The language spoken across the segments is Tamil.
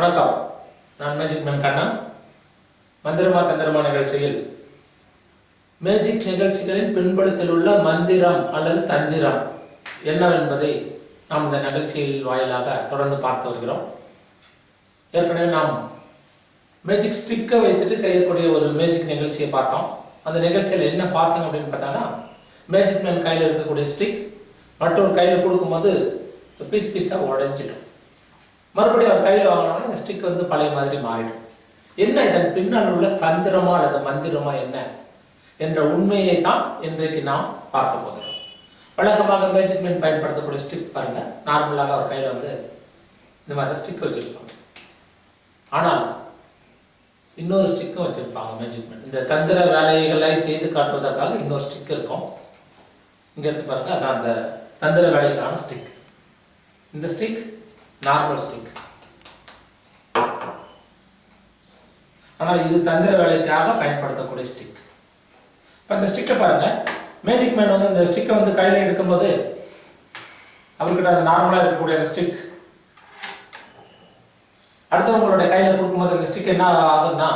வணக்கம், நான் மேஜிக் மேன் கண்ணன். மந்திரமா தந்திரமா நிகழ்ச்சியில் மேஜிக் நிகழ்ச்சிகளின் பின்புலத்தில் உள்ள மந்திரம் அல்லது தந்திரம் என்னவென்பதை நாம் இந்த நிகழ்ச்சியில் வாயிலாக தொடர்ந்து பார்த்து வருகிறோம். ஏற்கனவே நாம் மேஜிக் ஸ்டிக்கை வைத்துட்டு செய்யக்கூடிய ஒரு மேஜிக் நிகழ்ச்சியை பார்த்தோம். அந்த நிகழ்ச்சியில் என்ன பார்த்தோம் அப்படின்னு பார்த்தோன்னா, மேஜிக் மேன் கையில் இருக்கக்கூடிய ஸ்டிக் மற்றொரு கையில் கொடுக்கும்போது பீஸ் பீஸாக உடைஞ்சிடும். மறுபடியும் அவர் கையில் வாங்கினோம்னா இந்த ஸ்டிக் வந்து பழைய மாதிரி மாறிடும். என்ன இதன் பின்னால் உள்ள தந்திரமா அல்லது மந்திரமா என்ன என்ற உண்மையை தான் இன்றைக்கு நாம் பார்க்க போகிறோம். வழக்கமாக மேஜிக் மேன் பயன்படுத்தக்கூடிய ஸ்டிக் பாருங்க, நார்மலாக அவர் கையில் வந்து இந்த மாதிரி ஸ்டிக் வச்சிருப்பாங்க. ஆனால் இன்னொரு ஸ்டிக்கும் வச்சிருப்பாங்க மேஜிக் மேன். இந்த தந்திர வேலைகளை செய்து காட்டுவதற்காக இன்னொரு ஸ்டிக் இருக்கும். இங்க இருந்து பாருங்க, அதான் அந்த தந்திர வேலைக்கான ஸ்டிக். இந்த ஸ்டிக் நார்மல் ஸ்டிக், ஆனால் இது தந்திர வேலைக்காக பயன்படுத்தக்கூடிய ஸ்டிக். இப்போ இந்த ஸ்டிக்கை பாருங்க, மேஜிக் மேன் வந்து இந்த ஸ்டிக்கை வந்து கையில் எடுக்கும்போது அவர்கிட்ட அந்த நார்மலாக இருக்கக்கூடிய அந்த ஸ்டிக் அடுத்தவங்களுடைய கையில் கொடுக்கும்போது அந்த ஸ்டிக் என்ன ஆகுதுன்னா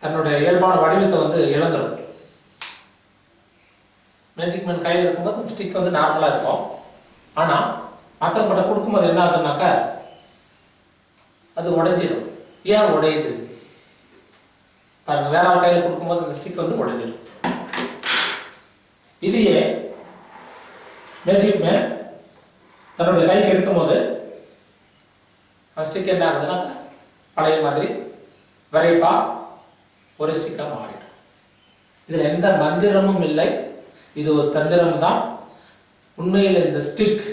தன்னுடைய இயல்பான வடிவத்தை வந்து இழந்துடும். மேஜிக் மேன் கையில் இருக்கும்போது அந்த ஸ்டிக் வந்து நார்மலாக இருக்கும். ஆனால் மற்றவங்கிட்ட கொடுக்கும்போது என்ன ஆகுதுனாக்கா அது உடைஞ்சிடும். ஏன் உடையுது பாருங்க, வேற ஆள் கையில் கொடுக்கும்போது அந்த ஸ்டிக் வந்து உடைஞ்சிடும். இதையே மேஜிக் மேன் தன்னுடைய கைக்கு எடுக்கும்போது அந்த ஸ்டிக் என்ன ஆகுதுன்னா பழைய மாதிரி விரைப்பா ஒரு ஸ்டிக்காக மாறிடும். இதில் எந்த மந்திரமும் இல்லை, இது ஒரு தந்திரம் தான். உண்மையில் இந்த ஸ்டிக்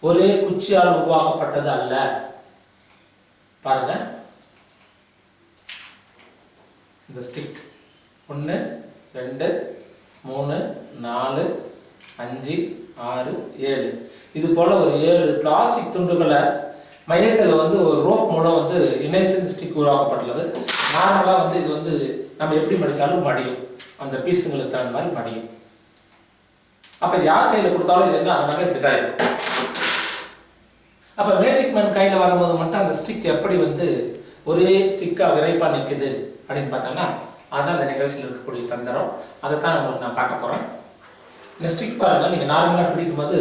ஒரே குச்சியால் உருவாக்கப்பட்டது அல்ல. பாருங்க, இந்த ஸ்டிக் 1 2 3 4 5 6 7 இது போல ஒரு 7 பிளாஸ்டிக் துண்டுகளை மையத்தில் வந்து ஒரு ரோப் மூலம் வந்து இணைத்து இந்த ஸ்டிக் உருவாக்கப்பட்டுள்ளது. நார்மலாக வந்து இது வந்து நம்ம எப்படி மடித்தாலும் மடியும், அந்த பீஸுங்களுக்கு தகுந்த மாதிரி மடியும். அப்போ யார் கையில் கொடுத்தாலும் இது என்ன ஆகுனாக்க இப்படி தான் இருக்கும். அப்போ மேஜிக் மேன் கையில் வரும்போது மட்டும் அந்த ஸ்டிக் எப்படி வந்து ஒரே ஸ்டிக்காக விரைப்பாக நிற்குது அப்படின்னு பார்த்தோன்னா அதுதான் அந்த நிகழ்ச்சியில் இருக்கக்கூடிய தந்திரம். அதை தான் உங்களுக்கு நான் காட்ட போகிறேன். இந்த ஸ்டிக் பாருங்கள், நீங்கள் நார்மலாக பிடிக்கும்போது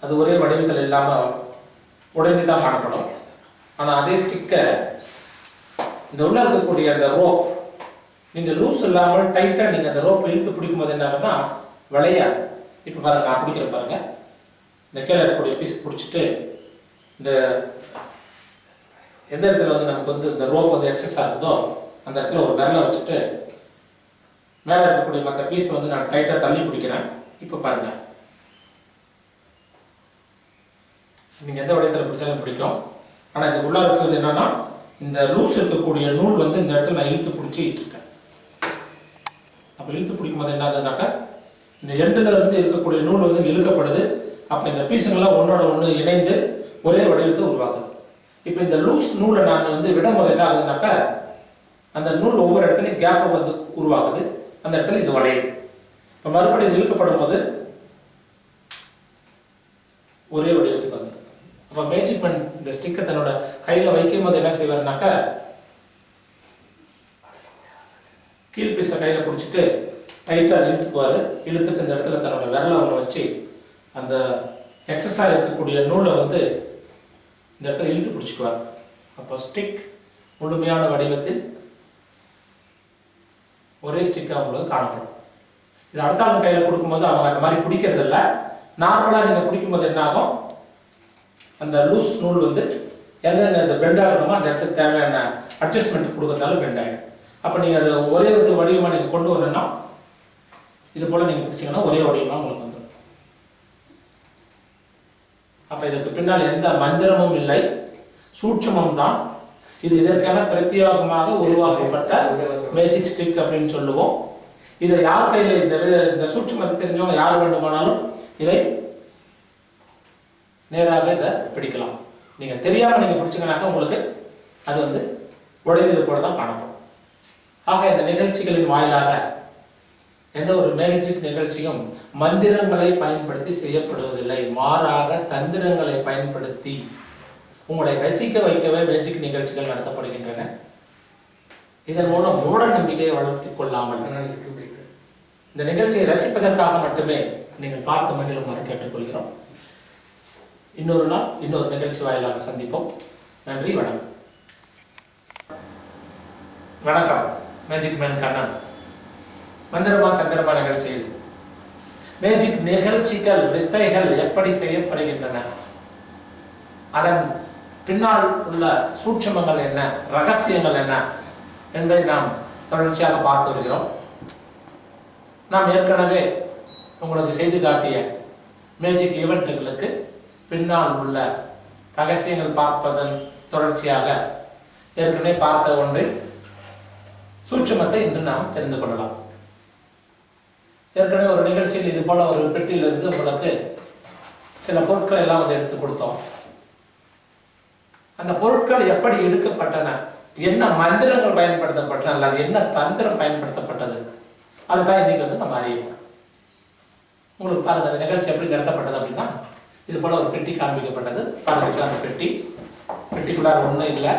அது ஒரே வடிவத்தில் இல்லாமல் உடைஞ்சு தான் காணப்படும். ஆனால் அதே ஸ்டிக்கை இந்த உள்ள இருக்கக்கூடிய அந்த ரோப் நீங்கள் லூஸ் இல்லாமல் டைட்டாக நீங்கள் அந்த ரோப்பை இழுத்து பிடிக்கும்போது என்ன ஆகுன்னா விளையாது. இப்போ பாருங்கள், நான் பிடிக்கிற பாருங்க, இந்த கீழே இருக்கக்கூடிய பீஸ் பிடிச்சிட்டு இந்த எந்த இடத்துல வந்து நமக்கு வந்து இந்த ரோப் வந்து எக்ஸஸ் ஆகுதோ அந்த இடத்துல ஒரு விரலை வச்சுட்டு மேலே இருக்கக்கூடிய மற்ற பீஸ் வந்து நான் டைட்டாக தள்ளி பிடிக்கிறேன். இப்போ பாருங்க, நீங்கள் எந்த வடிவத்தில் பிடிச்சாலும் பிடிக்கும். ஆனால் இதுக்கு உள்ளே இருக்கிறது என்னன்னா இந்த லூஸ் இருக்கக்கூடிய நூல் வந்து இந்த இடத்துல நான் இழுத்து பிடிச்சிட்டு இருக்கேன். அப்போ இழுத்து பிடிக்கும் போது என்ன ஆகுதுனாக்கா இந்த எண்டில் இருந்து இருக்கக்கூடிய நூல் வந்து இழுக்கப்படுது. அப்போ இந்த பீஸுங்கள்லாம் ஒன்னோட ஒன்று இணைந்து ஒரே வடிவத்தை உருவாக்குது. இப்போ இந்த லூஸ் நூலை நான் வந்து விடும் போது என்ன ஆகுதுனாக்கா அந்த நூல் ஒவ்வொரு இடத்துலையும் கேப்பை வந்து உருவாக்குது. அந்த இடத்துல இது வளையுது. இப்போ மறுபடியும் இது இழுக்கப்படும் போது ஒரே வடிவத்துக்கு வந்து அப்போ மேஜிக் மேன் இந்த ஸ்டிக்கை தன்னோட கையில் வைக்கும் போது என்ன செய்வாருனாக்கா கீழ் பீஸை கையில் பிடிச்சிட்டு டைட்டாக இழுத்துக்குவார். இழுத்துக்கு இந்த இடத்துல தன்னோட விரலை ஒன்று வச்சு அந்த எக்ஸஸாக இருக்கக்கூடிய நூலை வந்து இந்த இடத்துல இழுத்து பிடிச்சிக்குவார். அப்போ ஸ்டிக் முழுமையான வடிவத்தில் ஒரே ஸ்டிக்காக உங்களுக்கு காணப்படும். இது அடுத்த ஆள் கையில் கொடுக்கும்போது அவங்க அந்த மாதிரி பிடிக்கிறது இல்லை. நார்மலாக நீங்கள் பிடிக்கும்போது என்ன ஆகும், அந்த லூஸ் நூல் வந்து எங்கெங்க அந்த பெண்ட் ஆகணுமோ அந்த இடத்துக்கு தேவையான அட்ஜஸ்ட்மெண்ட் கொடுக்கறதால பெண்ட் ஆகிடும். அப்போ நீங்கள் அதை ஒரே ஒரு வடிவமாக நீங்கள் கொண்டு வரணும்னா இது போல் நீங்கள் பிடிச்சிங்கன்னா ஒரே வடிவமாக உங்களுக்கு வந்துடும். அப்போ இதற்கு பின்னால் எந்த மந்திரமும் இல்லை, சூட்சமம் தான். இது இதற்கான பிரத்யேகமாக உருவாக்கப்பட்ட மேஜிக் ஸ்டிக் அப்படின்னு சொல்லுவோம். இதை யார் கையில் இந்த சூட்சமத்தை தெரிஞ்சவங்க யார் வேண்டுமானாலும் இதை நேராக இதை பிடிக்கலாம். நீங்கள் தெரியாமல் நீங்கள் பிடிச்சிங்கனாக்கா உங்களுக்கு அது வந்து உடைந்தது போல தான் காணப்படும். ஆக இந்த நிகழ்ச்சிகளின் வாயிலாக எந்த ஒரு மேஜிக் நிகழ்ச்சியும் மந்திரங்களை பயன்படுத்தி செய்யப்படுவதில்லை, மாறாக தந்திரங்களை பயன்படுத்தி உங்களை ரசிக்க வைக்கவே மேஜிக் நிகழ்ச்சிகள் நடத்தப்படுகின்றன. இதன் மூலம் மூட நம்பிக்கையை வளர்த்திக் கொள்ளாமல் இந்த நிகழ்ச்சியை ரசிப்பதற்காக மட்டுமே நீங்கள் பார்த்து மகிழுமாறு கேட்டுக்கொள்கிறோம். இன்னொரு நாள் இன்னொரு நிகழ்ச்சி வாயிலாக சந்திப்போம். நன்றி, வணக்கம். வணக்கம். Magic man Kannan. மந்திரமா தந்திரமா நிகழ்ச்சியில் மேஜிக் நிகழ்ச்சிகள் வித்தைகள் எப்படி செய்யப்படுகின்றன, அதன் பின்னால் உள்ள சூட்சமங்கள் என்ன, ரகசியங்கள் என்ன என்பதை நாம் தொடர்ச்சியாக பார்த்து வருகிறோம். நாம் ஏற்கனவே உங்களுக்கு செய்து காட்டிய மேஜிக் ஈவெண்ட்டுகளுக்கு பின்னால் உள்ள ரகசியங்கள் பார்ப்பதன் தொடர்ச்சியாக ஏற்கனவே பார்த்த ஒன்றில் சூட்சமத்தை இன்று நாம் தெரிந்து கொள்ளலாம். ஏற்கனவே ஒரு நிகழ்ச்சியில் இது போல ஒரு பெட்டியிலிருந்து உங்களுக்கு சில பொருட்களை எல்லாம் வந்து எடுத்து கொடுத்தோம். அந்த பொருட்கள் எப்படி எடுக்கப்பட்டன, என்ன மந்திரங்கள் பயன்படுத்தப்பட்டன, அல்லது என்ன தந்திரம் பயன்படுத்தப்பட்டது, அதை தான் இன்னைக்கு வந்து நம்ம அறியணும். உங்களுக்கு பாருங்க, அந்த நிகழ்ச்சி எப்படி நடத்தப்பட்டது அப்படின்னா, இது போல ஒரு பெட்டி காண்பிக்கப்பட்டது. பாருங்க, அந்த பெட்டிக்குள்ளார ஒன்றும் இல்லை,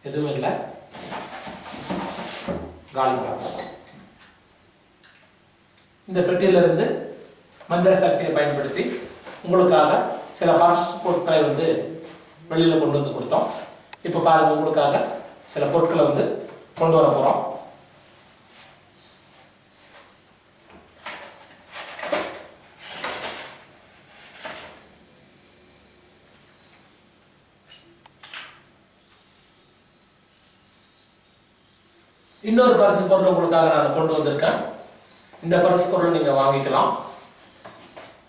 எதுவும் இல்லை, காலி பாக்ஸ். இந்த பெட்டியிலிருந்து மந்திர சக்தியை பயன்படுத்தி உங்களுக்காக சில பொருட்களை வந்து வெளியில் கொண்டு வந்து கொடுத்தோம். இப்போ பாருங்க, உங்களுக்காக சில பொருட்களை வந்து கொண்டு வர போகிறோம். இன்னொரு பரிசு பொருள் உங்களுக்காக நான் கொண்டு வந்திருக்கேன். இந்த பரிசு பொருள் நீங்க வாங்கிக்கலாம்.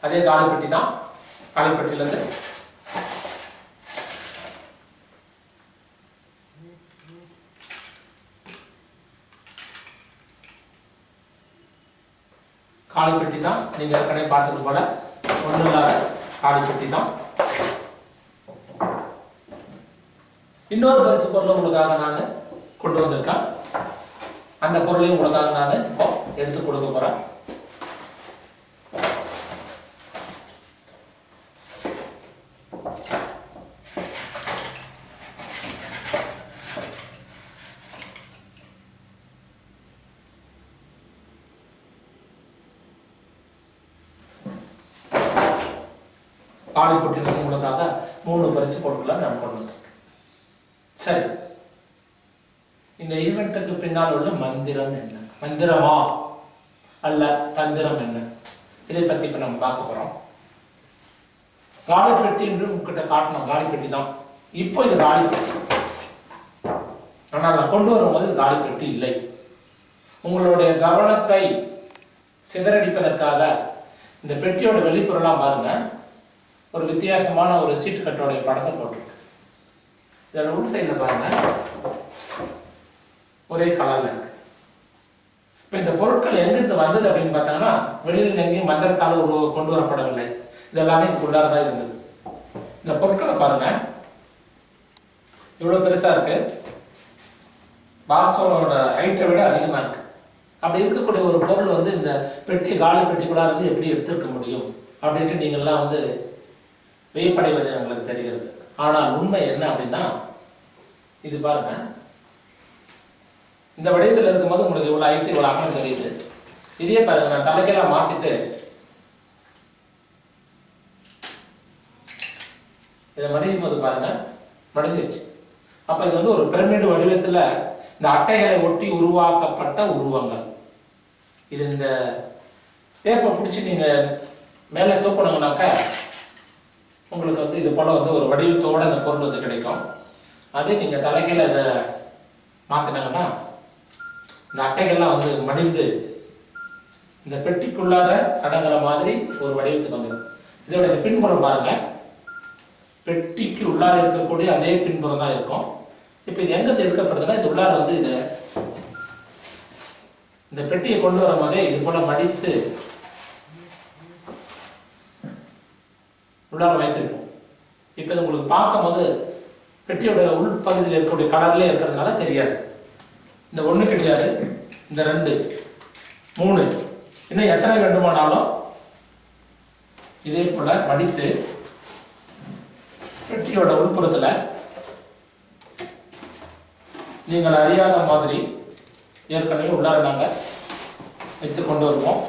அதே காலிப்பெட்டி தான். காலிப்பெட்டியிலிருந்து காலிப்பெட்டி தான். நீங்க ஏற்கனவே பார்த்தது போல ஒன்றும் இல்லாத காலிப்பெட்டி தான். இன்னொரு பரிசு பொருள் உங்களுக்காக நான் கொண்டு வந்திருக்கேன். அந்த பொருளையும் உங்களுக்காக நான் இப்போ எடுத்து கொடுக்க போறேன். காலிப்பொட்டிலிருந்து உங்களுக்காக 3 பரிசு பொருட்களை நான் கொண்டு வந்தேன். சரி, இந்த ஈவெண்ட்டுக்கு பின்னால் உள்ள மந்திரம் என்ன, மந்திரமா அல்ல தந்திரம் என்ன, இதை பத்தி இப்ப நம்ம பார்க்க போறோம். காலிப்பெட்டி என்று உங்ககிட்ட காட்டணும், காலிப்பெட்டி தான். இப்போ இது காலிப்பெட்டி, ஆனால் நான் கொண்டு வரும்போது இது காலிப்பெட்டி இல்லை. உங்களுடைய கவனத்தை சிதறடிப்பதற்காக இந்த பெட்டியோட வெளிப்புறலாம் பாருங்க, ஒரு வித்தியாசமான ஒரு சீட்டு கட்டோடைய படத்தை போட்டிருக்கு. இதோட உள் சைடில் பாருங்க, ஒரே கலர்ல இருக்கு. இப்போ இந்த பொருட்கள் எங்கிருந்து வந்தது அப்படின்னு பார்த்தாங்கன்னா, வெளியில் எங்கேயும் மந்திரத்தால் கொண்டு வரப்படவில்லை. இதெல்லாமே இதுக்குள்ளார தான் இருந்தது. இந்த பொருட்களை பாருங்க, இவ்வளோ பெருசா இருக்கு. பாக்ஸோட ஹைட்டை விட அதிகமாக இருக்கு. அப்படி இருக்கக்கூடிய ஒரு பொருள் வந்து இந்த பெட்டி காலி பெட்டிக்குள்ளார இருந்து எப்படி எடுத்திருக்க முடியும் அப்படின்ட்டு நீங்கள்லாம் வந்து வியப்படைவது எங்களுக்கு தெரிகிறது. ஆனால் உண்மை என்ன அப்படின்னா, இது பாருங்க, இந்த வடிவத்தில் இருக்கும்போது உங்களுக்கு இவ்வளோ ஹைட்டு இவ்வளோ அகலம் தெரியுது. இதே பாருங்க, நான் தலைக்கெல்லாம் மாற்றிட்டு இதை மடியும் போது பாருங்க மடிஞ்சிருச்சு. அப்போ இது வந்து ஒரு பிரமிடு வடிவத்தில் இந்த அட்டைகளை ஒட்டி உருவாக்கப்பட்ட உருவங்கள். இது இந்த டேப்பை பிடிச்சி நீங்கள் மேலே தூக்கணுங்கனாக்கா உங்களுக்கு வந்து இது போல் வந்து ஒரு வடிவத்தோடு அந்த பொருள் வந்து கிடைக்கும். அதே நீங்கள் தலைக்கீழ இதை மாற்றினாங்கன்னா இந்த அட்டைகள்லாம் வந்து மடிந்து இந்த பெட்டிக்குள்ளார அடங்குற மாதிரி ஒரு வடிவத்துக்கு வந்துடும். இதோட இந்த பின்புறம் பாருங்க, பெட்டிக்கு உள்ளார இருக்கக்கூடிய அதே பின்புறம் தான் இருக்கும். இப்போ இது எங்கே எடுக்கப்படுதுன்னா, இது உள்ளார வந்து இது இந்த பெட்டியை கொண்டு வரும் போதே இது போல மடித்து உள்ளார வைத்திருப்போம். இப்போ இது உங்களுக்கு பார்க்கும் போது பெட்டியோட உள்பகுதியில் இருக்கக்கூடிய கலர்லேயே இருக்கிறதுனால தெரியாது. இந்த 1 கிடையாது, இந்த 2, 3, இன்னும் எத்தனை வேண்டுமானாலும் இதே போல மடித்து பெட்டியோட உள்புறத்தில் நீங்கள் அறியாத மாதிரி ஏற்கனவே உள்ளார நாங்கள் வைத்து கொண்டு வருவோம்.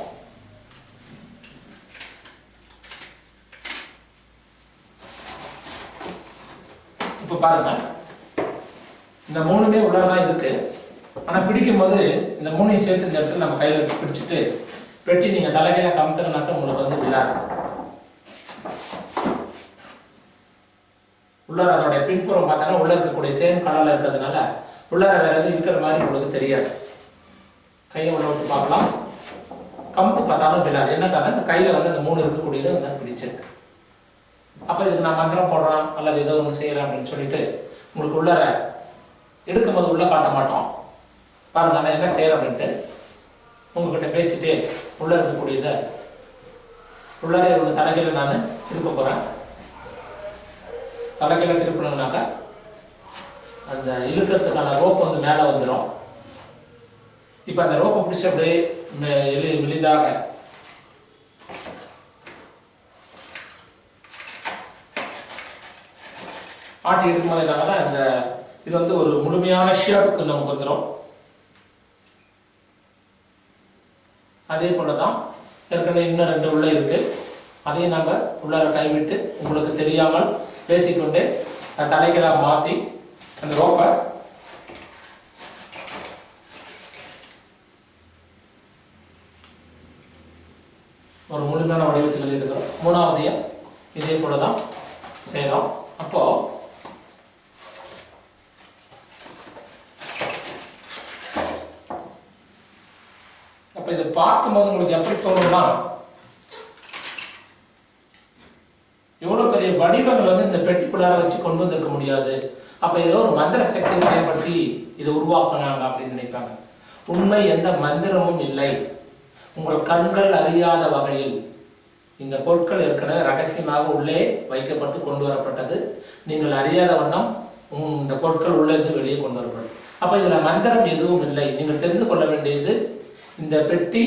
இப்போ பாருங்க, இந்த மூணுமே உள்ளதான் இருக்கு. ஆனால் பிடிக்கும் போது இந்த மூணையும் சேர்த்து இந்த இடத்துல நம்ம கையில் வச்சு பிடிச்சிட்டு பெட்டி நீங்கள் தலைகையில கமுத்துனாக்க உங்களுக்கு வந்து விழாது. உள்ளார அதோடைய பின்புறம் பார்த்தோன்னா உள்ள இருக்கக்கூடிய சேம் கலர்ல இருக்கிறதுனால உள்ளார வேற எதுவும் இருக்கிற மாதிரி உங்களுக்கு தெரியாது. கையை உள்ள விட்டு பார்க்கலாம், கமுத்து பார்த்தாலும் விழாது. என்ன காரணம், இந்த கையில் வந்து அந்த மூணு இருக்கக்கூடியது வந்து பிடிச்சிருக்கு. அப்போ இதுக்கு நான் மந்திரம் போடுறோம் அல்லது ஏதோ ஒன்று செய்கிறேன் அப்படின்னு சொல்லிட்டு உங்களுக்கு உள்ளார எடுக்கும்போது உள்ளே காட்ட மாட்டோம். பாருங்க நான் என்ன செய்கிறேன் அப்படின்ட்டு உங்ககிட்ட பேசிட்டு உள்ளே இருக்கக்கூடியதை உள்ளாரே ஒன்று தலைகையில் நான் திருப்ப போகிறேன். தலைகையில திருப்பினாக்கா அந்த இழுக்கிறதுக்கான ரோப் வந்து மேலே வந்துடும். இப்போ அந்த ரோப்பை பிடிச்சி அப்படியே எளிதாக ஆட்டி எடுக்கும்போது என்னால இந்த இது வந்து ஒரு முழுமையான ஷேப்புக்கு நமக்கு வந்துடும். அதே போல தான் ஏற்கனவே இன்னும் ரெண்டு உள்ள இருக்கு. அதையும் நம்ம உள்ளார கைவிட்டு உங்களுக்கு தெரியாமல் பேசிக்கொண்டு தலைகளாக மாற்றி அந்த ரோப்பை ஒரு முழுமையான வடிவத்தில் இருக்கிறோம். மூணாவதையும் இதே போல தான் செய்கிறோம். அப்போ அப்போ இதை பார்க்கும்போது உங்களுக்கு எப்படி தோணும்னா, எவ்வளோ பெரிய வடிவங்கள் வந்து இந்த பெட்டிக்குள்ளார வச்சு கொண்டு வந்திருக்க முடியாது. அப்போ ஏதோ ஒரு மந்திர சக்தியை பயன்படுத்தி இதை உருவாக்குனாங்க அப்படின்னு நினைப்பாங்க. உண்மை எந்த மந்திரமும் இல்லை. உங்கள் கண்கள் அறியாத வகையில் இந்த பொருட்கள் ஏற்கனவே ரகசியமாக உள்ளே வைக்கப்பட்டு கொண்டு வரப்பட்டது. நீங்கள் அறியாத வண்ணம் இந்த பொருட்கள் உள்ளே இருந்து வெளியே கொண்டு வரப்படும். அப்போ இதில் மந்திரம் எதுவும் இல்லை. நீங்கள் தெரிந்து கொள்ள வேண்டியது, இந்த பெட்டி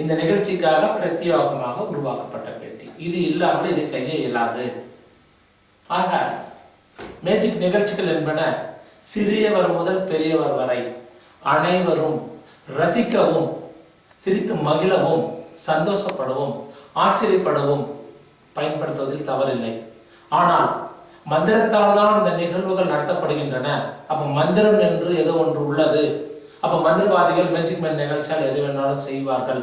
இந்த நிகழ்ச்சிக்காக பிரத்யேகமாக உருவாக்கப்பட்ட பெட்டி. இது இல்லாமல் இதை செய்ய இயலாது. ஆக மேஜிக் நிகழ்ச்சிகள் என்பன சிறியவர் முதல் பெரியவர் வரை அனைவரும் ரசிக்கவும், சிரித்து மகிழவும், சந்தோஷப்படவும், ஆச்சரியப்படவும் பயன்படுத்துவதில் தவறில்லை. ஆனால் மந்திரத்தால் தான் இந்த நிகழ்வுகள் நடத்தப்படுகின்றன. அப்போ மந்திரம் என்று ஏதோ ஒன்று உள்ளது, அப்போ மந்திரவாதிகள் மேஜிக் மேன் நிகழ்ச்சியால் எது வேணாலும் செய்வார்கள்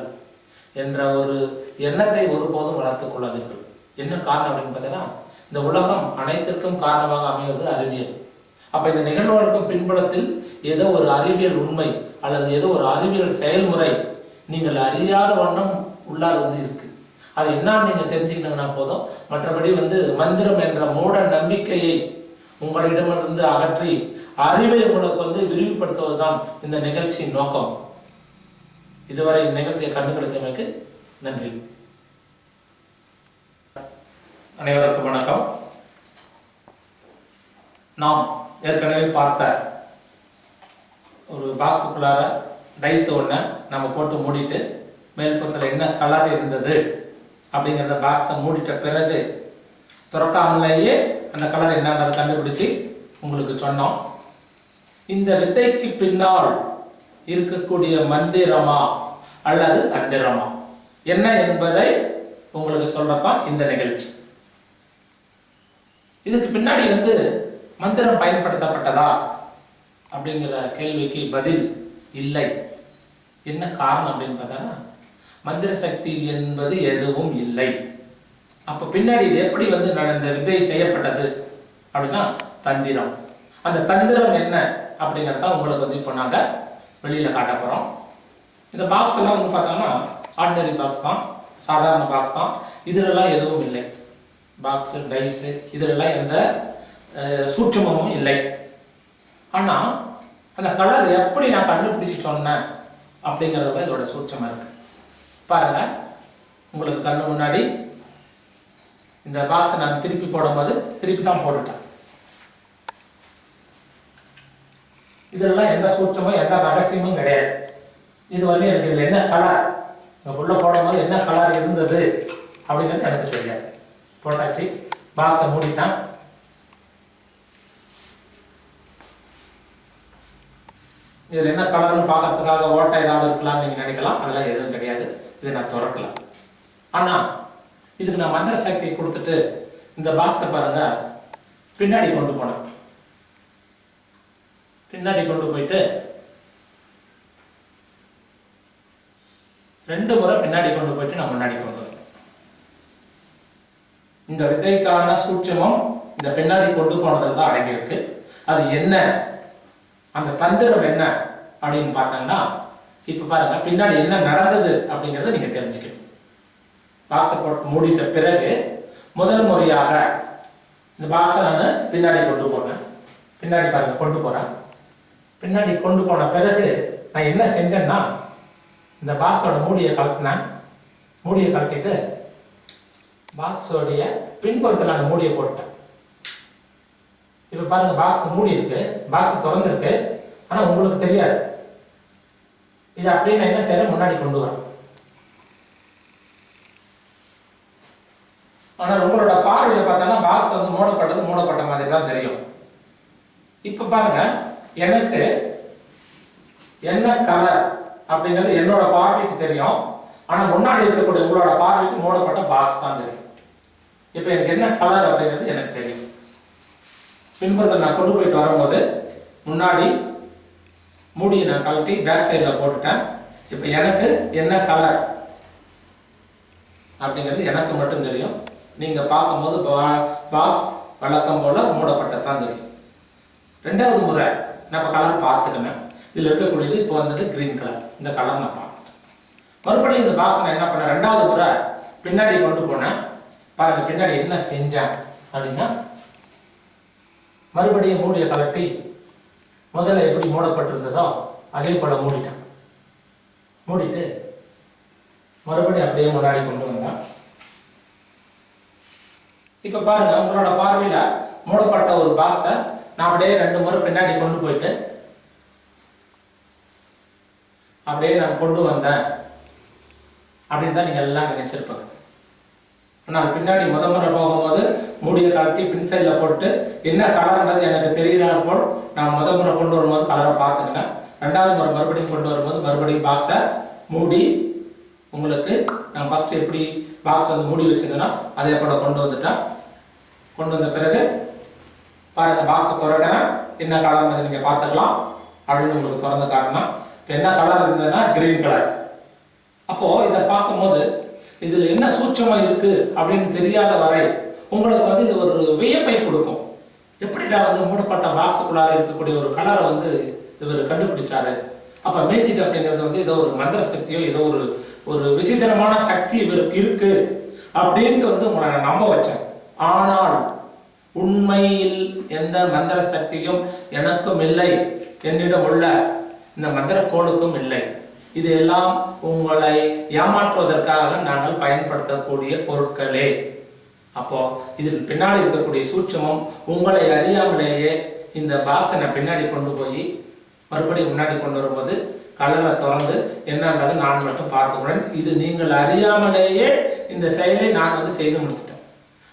என்ற ஒரு எண்ணத்தை ஒருபோதும் வளர்த்துக் கொள்ளாதீர்கள். என்ன காரணம் அப்படின்னு பார்த்தீங்கன்னா, இந்த உலகம் அனைத்திற்கும் காரணமாக அமைவது அறிவியல். அப்போ இந்த நிகழ்வுகளுக்கும் பின்புலத்தில் ஏதோ ஒரு அறிவியல் உண்மை அல்லது ஏதோ ஒரு அறிவியல் செயல்முறை நீங்கள் அறியாத வண்ணம் உள்ளார் வந்து இருக்கு. அது என்னன்னு நீங்க தெரிஞ்சுக்கிட்டீங்கன்னா போதும். மற்றபடி வந்து மந்திரம் என்ற மூட நம்பிக்கையை உங்களிடமிருந்து அகற்றி அறிவை உங்களுக்கு வந்து விரிவுபடுத்துவது தான் இந்த நிகழ்ச்சியின் நோக்கம். இதுவரை நிகழ்ச்சியை கண்டுபிடித்தமைக்கு நன்றி. அனைவருக்கும் வணக்கம். நாம் ஏற்கனவே பார்த்த ஒரு பாக்ஸுக்குள்ளார டைஸ் ஒன்று நம்ம போட்டு மூடிட்டு மேல்புறத்தில் என்ன கலர் இருந்தது அப்படிங்கிறத பாக்ஸை மூடிட்ட பிறகு திறக்காமலேயே அந்த கலர் என்னன்றதை கண்டுபிடிச்சி உங்களுக்கு சொன்னோம். இந்த வித்தைக்கு பின்னால் இருக்கக்கூடிய மந்திரமா அல்லது தந்திரமா என்ன என்பதை உங்களுக்கு சொல்லத்தான் இந்த நிகழ்ச்சி. இதுக்கு பின்னாடி வந்து மந்திரம் பயன்படுத்தப்பட்டதா அப்படிங்கிற கேள்விக்கு பதில் இல்லை. என்ன காரணம் அப்படின்னு பார்த்தோன்னா, மந்திர சக்தி என்பது எதுவும் இல்லை. அப்போ பின்னாடி இது எப்படி வந்து இந்த வித்தை செய்யப்பட்டது அப்படின்னா தந்திரம். அந்த தந்திரம் என்ன அப்படிங்கிறத உங்களுக்கு வந்து இப்போ நாங்கள் வெளியில் காட்ட போகிறோம். இந்த பாக்ஸ் எல்லாம் வந்து பார்த்தோம்னா ஆர்டினரி பாக்ஸ் தான், சாதாரண பாக்ஸ் தான். இதிலெல்லாம் எதுவும் இல்லை. பாக்ஸு, டைஸு இதிலெல்லாம் எந்த சூட்சமும் இல்லை. ஆனால் அந்த கலர் எப்படி நான் கண்டுபிடிச்சி சொன்னேன் அப்படிங்கிறத இதோட சூட்சமாக இருக்கு. பாருங்க, உங்களுக்கு கண்ணு முன்னாடி இந்த பாக்ஸை நான் திருப்பி போடும்போது திருப்பி தான் போட்டுட்டேன். இதெல்லாம் எந்த சூட்சமும் எந்த ரகசியமும் கிடையாது. இது வந்து எனக்கு இதில் என்ன கலர் உள்ள போடும்போது என்ன கலர் இருந்தது அப்படிங்கிறது எனக்கு தெரியாது. போட்டாச்சு, பாக்ஸை மூடிட்டான். இதில் என்ன கலர்னு பார்க்கறதுக்காக ஓட்டை ஏதாவது இருக்கலாம்னு நீங்கள் நினைக்கலாம். அதெல்லாம் எதுவும் கிடையாது. இதை நான் திறக்கலாம். ஆனால் இதுக்கு நான் மந்திர சக்தி கொடுத்துட்டு இந்த பாக்ஸை பாருங்க பின்னாடி கொண்டு போனேன். பின்னாடி கொண்டு போயிட்டு 2 முறை பின்னாடி கொண்டு போயிட்டு நான் முன்னாடி கொண்டு வரேன். இந்த வித்தைக்கான சூட்சமம் இந்த பின்னாடி கொண்டு போனதில் தான் அடங்கியிருக்கு. அது என்ன, அந்த தந்திரம் என்ன அப்படின்னு பார்த்தாங்கன்னா, இப்போ பாருங்க பின்னாடி என்ன நடந்தது அப்படிங்கிறத நீங்க தெரிஞ்சுக்கணும். பாக்ஸை போட்டு மூடிட்ட பிறகு முதல் முறையாக இந்த பாக்ஸை நான் பின்னாடி கொண்டு போனேன். பின்னாடி பாருங்க கொண்டு போறேன். பின்னாடி கொண்டு போன பிறகு நான் என்ன செஞ்சேன்னா, இந்த பாக்ஸோட மூடியை கழட்டினேன். மூடியை கழட்டிட்டு பாக்ஸோடைய பின்புறத்தில் அந்த மூடியை போட்டேன். இப்போ பாருங்க பாக்ஸ் மூடி இருக்கு, பாக்ஸ் திறந்துருக்கு, ஆனால் உங்களுக்கு தெரியாது. இது அப்படியே நான் என்ன செய்யறேன், முன்னாடி கொண்டு வரேன். ஆனால் உங்களோட பார்வையில் பார்த்தோன்னா பாக்ஸ் வந்து மூடப்பட்ட மாதிரி தான் தெரியும். இப்போ பாருங்க எனக்கு என்ன கலர் அப்படிங்கிறது என்னோட பார்வைக்கு தெரியும். ஆனால் முன்னாடி இருக்கக்கூடிய உங்களோட பார்வைக்கு மூடப்பட்ட பாக்ஸ் தான் தெரியும். இப்போ எனக்கு என்ன கலர் அப்படிங்கிறது எனக்கு தெரியும். பின்புறத்தை நான் கொண்டு போயிட்டு வரும்போது முன்னாடி மூடியை நான் கழட்டி பேக் சைடில் போட்டுட்டேன். இப்போ எனக்கு என்ன கலர் அப்படிங்கிறது எனக்கு மட்டும் தெரியும். நீங்கள் பார்க்கும்போது பாக்ஸ் வழக்கம் போல் மூடப்பட்டதான் தெரியும். 2வது முறை நான் இப்போ கலர் பார்த்துக்கினேன். இதில் இருக்கக்கூடியது இப்போ வந்தது கிரீன் கலர். இந்த கலர் நான் பார்த்துட்டேன். மறுபடியும் இந்த பாக்ஸை நான் என்ன பண்ணேன், 2வது முறை பின்னாடி கொண்டு போனேன். பாருங்க பின்னாடி என்ன செஞ்சேன் அப்படின்னா, மறுபடியும் மூடியை கலட்டி முதல்ல எப்படி மூடப்பட்டிருந்ததோ அதே போல மூடிட்டேன். மூடிட்டு மறுபடியும் அப்படியே முன்னாடி கொண்டு வந்தேன். இப்ப பாருங்க உங்களோட பார்வையில மூடப்பட்ட ஒரு பாக்ஸை நான் அப்படியே 2 முறை பின்னாடி கொண்டு போயிட்டு அப்படியே நான் கொண்டு வந்தேன் அப்படின்னு தான் நீங்க எல்லாம் நினைச்சிருப்பாங்க. ஆனால் பின்னாடி முறை போகும்போது மூடியை கலட்டி பின் சைடில் போட்டு என்ன கலர்ன்றது எனக்கு தெரிகிறார் போல் நான் முறை கொண்டு வரும்போது கலரை பார்த்துக்கினேன். 2வது முறை மறுபடியும் கொண்டு வரும்போது மறுபடியும் பாக்ஸை மூடி உங்களுக்கு நான் ஃபர்ஸ்ட் எப்படி பாக்ஸ் வந்து மூடி வச்சிருந்தேன்னா அதே போல கொண்டு வந்துட்டேன். கொண்டு வந்த பிறகு பாருங்க பாக்ஸை திறக்கிறேன். என்ன கலர்ன்றது நீங்கள் பார்த்துக்கலாம் அப்படின்னு உங்களுக்கு திறந்து காட்டணும். இப்போ என்ன கலர் இருந்ததுன்னா கிரீன் கலர். அப்போ இதை பார்க்கும்போது இதுல என்ன சூட்சமா இருக்கு அப்படின்னு தெரியாத வரை உங்களுக்கு வந்து இது ஒரு வியப்பை கொடுக்கும். எப்படிடா வந்து மூடப்பட்ட பாக்ஸுக்குள்ளார இருக்கக்கூடிய ஒரு கலரை வந்து இவர் கண்டுபிடிச்சாரு. அப்ப மேஜிக் அப்படிங்கிறது வந்து ஏதோ ஒரு மந்திர சக்தியோ ஏதோ ஒரு விசித்திரமான சக்தி இவருக்கு இருக்கு அப்படின்ட்டு வந்து உங்களை நான் நம்ப வச்சேன். ஆனால் உண்மையில் எந்த மந்திர சக்தியும் எனக்கும் இல்லை, என்னிடம் உள்ள இந்த மந்திர கோளுக்கும் இல்லை. இதெல்லாம் உங்களை ஏமாற்றுவதற்காக நாங்கள் பயன்படுத்தக்கூடிய பொருட்களே. அப்போ இதில் பின்னாடி இருக்கக்கூடிய சூட்சமம் உங்களை அறியாமலேயே இந்த பாக்ஸை நான் பின்னாடி கொண்டு போய் மறுபடியும் முன்னாடி கொண்டு வரும்போது கலரை திறந்து என்னன்றது நான் மட்டும் பார்த்துக்கிறேன். இது நீங்கள் அறியாமலேயே இந்த செயலை நான் வந்து செய்து முடித்துட்டேன்.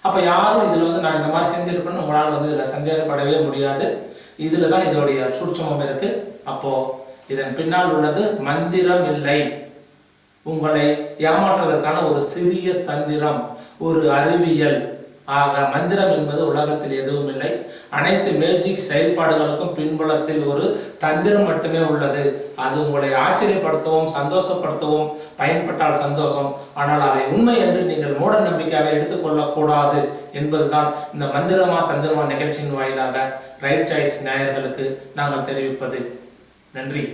அப்போ யாரும் இதில் வந்து நான் இந்த மாதிரி செஞ்சிருப்பேன்னு உங்களால் வந்து இதில் சந்தேகப்படவே முடியாது. இதில் தான் இதோடைய சூட்சமம் இருக்கு. அப்போ இதன் பின்னால் உள்ளது மந்திரம் இல்லை, உங்களை ஏமாற்றுவதற்கான ஒரு சிறிய தந்திரம், ஒரு அறிவியல். ஆக மந்திரம் என்பது உலகத்தில் எதுவும் இல்லை. அனைத்து மேஜிக் செயல்பாடுகளுக்கும் பின்புலத்தில் ஒரு தந்திரம் மட்டுமே உள்ளது. அது உங்களை ஆச்சரியப்படுத்தவும் சந்தோஷப்படுத்தவும் பயன்பட்டால் சந்தோஷம். ஆனால் அதை உண்மை என்று நீங்கள் மூட நம்பிக்கையாக எடுத்துக்கொள்ளக்கூடாது என்பதுதான் இந்த மந்திரமா தந்திரமா நிகழ்ச்சியின் வாயிலாக ரைட் சாய்ஸ் நேயர்களுக்கு நாங்கள் தெரிவிப்பது. நன்றி.